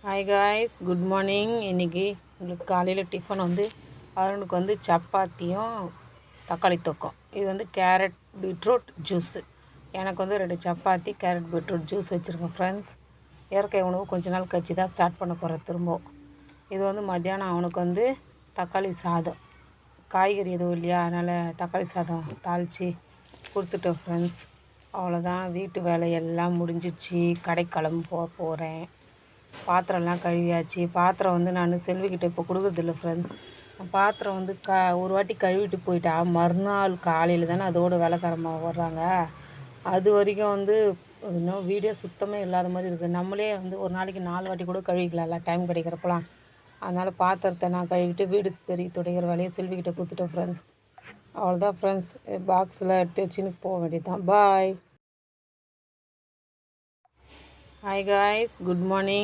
Hi guys, good morning. இன்றைக்கி உங்களுக்கு காலையில் டிஃபன் அருணுக்கு சப்பாத்தியும் தக்காளி தொக்கும். இது கேரட் பீட்ரூட் ஜூஸு. எனக்கு 2 சப்பாத்தி கேரட் பீட்ரூட் ஜூஸ் வச்சுருக்கேன் ஃப்ரெண்ட்ஸ். இயற்கை உணவு கொஞ்ச நாள் கழிச்சு தான் ஸ்டார்ட் பண்ண போகிறேன் திரும்ப. இது மத்தியானம் அவனுக்கு தக்காளி சாதம், காய்கறி எதுவும் இல்லையா, அதனால் தக்காளி சாதம் தாளித்து கொடுத்துட்டோம் ஃப்ரெண்ட்ஸ். அவ்வளோதான், வீட்டு வேலையெல்லாம் முடிஞ்சிச்சு. கடைக்கு கிளம்ப போகிறேன். பாத்திரம்லாம் கழுவியாச்சு. பாத்திரம் நான் செல்விக்கிட்ட இப்போ கொடுக்குறதில்ல ஃப்ரெண்ட்ஸ். பாத்திரம் ஒரு வாட்டி கழுவிட்டு போயிட்டா மறுநாள் காலையில் தானே அதோடு வேலைக்காரமாக வர்றாங்க. அது வரைக்கும் இன்னும் வீடியோ சுத்தமே இல்லாத மாதிரி இருக்குது. நம்மளே ஒரு நாளைக்கு 4 வாட்டி கூட கழுவிக்கலாம்ல டைம் கிடைக்கிறப்பலாம். அதனால் பாத்திரத்தை நான் கழுவிட்டு வீடு பெரிய துடைக்கிற வேலையை செல்விக்கிட்ட கொடுத்துட்டேன் ஃப்ரெண்ட்ஸ். அவ்வளோதான் ஃப்ரெண்ட்ஸ், பாக்ஸில் எடுத்து வச்சுன்னு போக வேண்டியது தான். Bye. Hi guys, good morning.